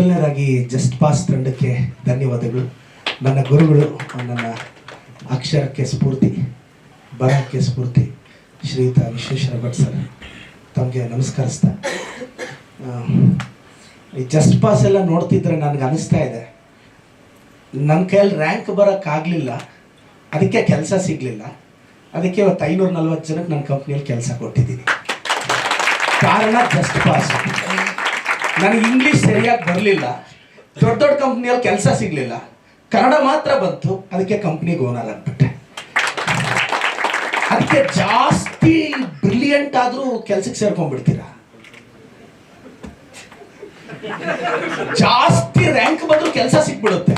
ಮೊದಲನೇದಾಗಿ just pass ತಂಡಕ್ಕೆ ಧನ್ಯವಾದಗಳು. ನನ್ನ ಗುರುಗಳು, ನನ್ನ ಅಕ್ಷರಕ್ಕೆ ಸ್ಫೂರ್ತಿ, ಬರಹಕ್ಕೆ ಸ್ಫೂರ್ತಿ ಶ್ರೀಯುತ ವಿಶ್ವೇಶ್ವರ ಭಟ್ ಸರ್, ತಮಗೆ ನಮಸ್ಕರಿಸ್ತಾ, ಈ ಜಸ್ಟ್ ಪಾಸ್ ಎಲ್ಲ ನೋಡ್ತಿದ್ರೆ ನನಗೆ ಅನಿಸ್ತಾ ಇದೆ, ನನ್ನ ಕೈಯಲ್ಲಿ ರ್ಯಾಂಕ್ ಬರೋಕ್ಕಾಗಲಿಲ್ಲ, ಅದಕ್ಕೆ ಕೆಲಸ ಸಿಗಲಿಲ್ಲ. ಅದಕ್ಕೆ ಇವತ್ತು 540 ಜನಕ್ಕೆ ನನ್ನ ಕಂಪ್ನಿಯಲ್ಲಿ ಕೆಲಸ ಕೊಟ್ಟಿದ್ದೀನಿ. ಕಾರಣ ಜಸ್ಟ್ ಪಾಸ್. ನನಗೆ ಇಂಗ್ಲೀಷ್ ಸರಿಯಾಗಿ ಬರಲಿಲ್ಲ, ದೊಡ್ಡ ದೊಡ್ಡ ಕಂಪ್ನಿಯಲ್ಲಿ ಕೆಲಸ ಸಿಗಲಿಲ್ಲ, ಕನ್ನಡ ಮಾತ್ರ ಬಂತು, ಅದಕ್ಕೆ ಕಂಪ್ನಿಗೆ ಓನರ್ ಆಗ್ಬಿಟ್ಟೆ. ಅದಕ್ಕೆ ಜಾಸ್ತಿ ಬ್ರಿಲಿಯಂಟ್ ಆದರೂ ಕೆಲಸಕ್ಕೆ ಸೇರ್ಕೊಂಡ್ಬಿಡ್ತೀರಾ, ಜಾಸ್ತಿ ರ್ಯಾಂಕ್ ಬಂದರೂ ಕೆಲಸ ಸಿಕ್ಬಿಡುತ್ತೆ.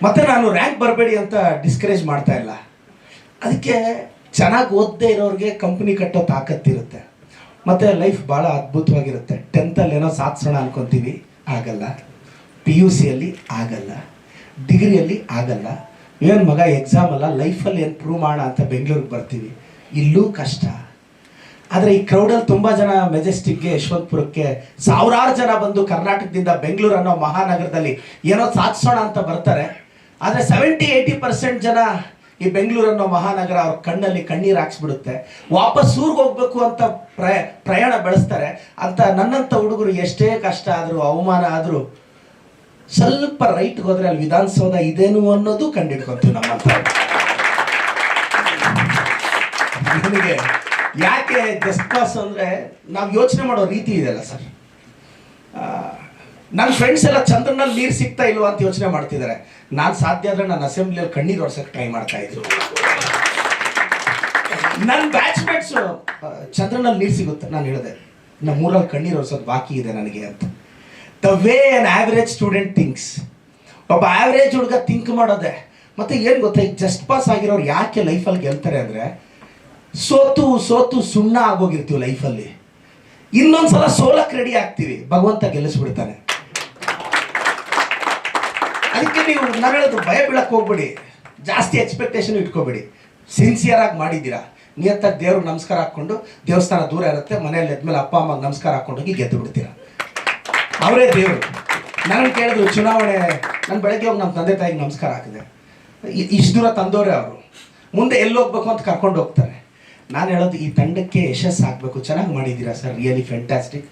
ಮತ್ತೆ ನಾನು ರ್ಯಾಂಕ್ ಬರಬೇಡಿ ಅಂತ ಡಿಸ್ಕರೇಜ್ ಮಾಡ್ತಾ ಇಲ್ಲ. ಅದಕ್ಕೆ ಚೆನ್ನಾಗಿ ಓದದೇ ಇರೋರಿಗೆ ಕಂಪ್ನಿ ಕಟ್ಟೋ ತಾಕತ್ತಿರುತ್ತೆ. ಮತ್ತು ಲೈಫ್ ಭಾಳ ಅದ್ಭುತವಾಗಿರುತ್ತೆ. 10th ಏನೋ ಸಾಧಿಸೋಣ ಅನ್ಕೊತೀವಿ, ಆಗಲ್ಲ. PUCಯಲ್ಲಿ ಆಗಲ್ಲ, ಡಿಗ್ರಿಯಲ್ಲಿ ಆಗಲ್ಲ. ಏನು ಮಗ ಎಕ್ಸಾಮ್ ಅಲ್ಲ, ಲೈಫಲ್ಲಿ ಏನು ಪ್ರೂವ್ ಮಾಡೋಣ ಅಂತ ಬೆಂಗಳೂರಿಗೆ ಬರ್ತೀವಿ, ಇಲ್ಲೂ ಕಷ್ಟ. ಆದರೆ ಈ ಕ್ರೌಡಲ್ಲಿ ತುಂಬ ಜನ ಮೆಜೆಸ್ಟಿಕ್ಗೆ, ಯಶವಂತಪುರಕ್ಕೆ ಸಾವಿರಾರು ಜನ ಬಂದು ಕರ್ನಾಟಕದಿಂದ ಬೆಂಗಳೂರು ಅನ್ನೋ ಮಹಾನಗರದಲ್ಲಿ ಏನೋ ಸಾಧಿಸೋಣ ಅಂತ ಬರ್ತಾರೆ. ಆದರೆ 70-80% ಜನ ಈ ಬೆಂಗಳೂರು ಅನ್ನೋ ಮಹಾನಗರ ಅವ್ರ ಕಣ್ಣಲ್ಲಿ ಕಣ್ಣೀರು ಹಾಕ್ಸ್ಬಿಡುತ್ತೆ. ವಾಪಸ್ ಊರಿಗೆ ಹೋಗ್ಬೇಕು ಅಂತ ಪ್ರಯಾಣ ಬೆಳೆಸ್ತಾರೆ. ಅಂತ ನನ್ನಂಥ ಹುಡುಗರು ಎಷ್ಟೇ ಕಷ್ಟ ಆದರೂ, ಅವಮಾನ ಆದರೂ, ಸ್ವಲ್ಪ ರೈಟ್ಗೆ ಹೋದ್ರೆ ಅಲ್ಲಿ ವಿಧಾನಸೌಧ ಇದೇನು ಅನ್ನೋದು ಕಂಡಿಡ್ಕೊಂತೀವಿ ನಮ್ಮಂತ. ನನಗೆ ಯಾಕೆ ಜಸ್ಟ್ ಪಾಸ್ ಅಂದರೆ, ನಾವು ಯೋಚನೆ ಮಾಡೋ ರೀತಿ ಇದೆಯಲ್ಲ ಸರ್. ನನ್ನ ಫ್ರೆಂಡ್ಸ್ ಎಲ್ಲ ಚಂದ್ರನಲ್ಲಿ ನೀರು ಸಿಗ್ತಾ ಇಲ್ವ ಅಂತ ಯೋಚನೆ ಮಾಡ್ತಿದ್ದಾರೆ. ನಾನು ಸಾಧ್ಯ ಆದರೆ ನನ್ನ ಅಸೆಂಬ್ಲಿಯಲ್ಲಿ ಕಣ್ಣೀರು ಒರ್ಸಕ್ಕೆ ಟ್ರೈ ಮಾಡ್ತಾ ಇದ್ರು. ನನ್ನ ಬ್ಯಾಚ್ಮೇಟ್ಸು ಚಂದ್ರನಲ್ಲಿ ನೀರು ಸಿಗುತ್ತೆ, ನಾನು ಹೇಳಿದೆ ನಮ್ಮೂರಲ್ಲಿ ಕಣ್ಣೀರು ಒರ್ಸೋದು ಬಾಕಿ ಇದೆ ನನಗೆ ಅಂತ. The way on average student thinks, ಒಬ್ಬ ಆವ್ರೇಜ್ ಹುಡುಗ ಥಿಂಕ್ ಮಾಡೋದೆ. ಮತ್ತು ಏನು ಗೊತ್ತಾ, ಈಗ ಜಸ್ಟ್ ಪಾಸ್ ಆಗಿರೋರು ಯಾಕೆ ಲೈಫಲ್ಲಿ ಗೆಲ್ತಾರೆ ಅಂದರೆ, ಸೋತು ಸೋತು ಸುಣ್ಣ ಆಗೋಗಿರ್ತೀವಿ ಲೈಫಲ್ಲಿ. ಇನ್ನೊಂದ್ಸಲ ಸೋಲಕ್ಕೆ ರೆಡಿ ಆಗ್ತೀವಿ, ಭಗವಂತ ಗೆಲ್ಲಿಸ್ಬಿಡ್ತಾನೆ. ಅದಕ್ಕೆ ನೀವು ನಾನು ಹೇಳೋದು, ಭಯ ಬೀಳಕ್ಕೆ ಹೋಗ್ಬೇಡಿ, ಜಾಸ್ತಿ ಎಕ್ಸ್ಪೆಕ್ಟೇಷನ್ ಇಟ್ಕೋಬೇಡಿ. ಸಿನ್ಸಿಯರ್ ಆಗಿ ಮಾಡಿದ್ದೀರಾ, ನಿಯತ್ತಾಗಿ ದೇವ್ರಿಗೆ ನಮಸ್ಕಾರ ಹಾಕ್ಕೊಂಡು, ದೇವಸ್ಥಾನ ದೂರ ಇರುತ್ತೆ, ಮನೆಯಲ್ಲಿ ಎದ್ಮೇಲೆ ಅಪ್ಪ ಅಮ್ಮಗೆ ನಮಸ್ಕಾರ ಹಾಕ್ಕೊಂಡೋಗಿ ಗೆದ್ದು ಬಿಡ್ತೀರಾ. ಅವರೇ ದೇವರು. ನನಗೆ ಕೇಳಿದ್ರು ಚುನಾವಣೆ, ನಾನು ಬೆಳಗ್ಗೆ ಹೋಗಿ ನಮ್ಮ ತಂದೆ ತಾಯಿಗೆ ನಮಸ್ಕಾರ ಹಾಕಿದೆ. ಇಷ್ಟು ದೂರ ತಂದವರೇ ಅವರು, ಮುಂದೆ ಎಲ್ಲಿ ಹೋಗ್ಬೇಕು ಅಂತ ಕರ್ಕೊಂಡು ಹೋಗ್ತಾರೆ. ನಾನು ಹೇಳೋದು, ಈ ತಂಡಕ್ಕೆ ಯಶಸ್ಸು ಆಗಬೇಕು, ಚೆನ್ನಾಗಿ ಮಾಡಿದ್ದೀರಾ ಸರ್, ರಿಯಲಿ ಫ್ಯಾಂಟಾಸ್ಟಿಕ್.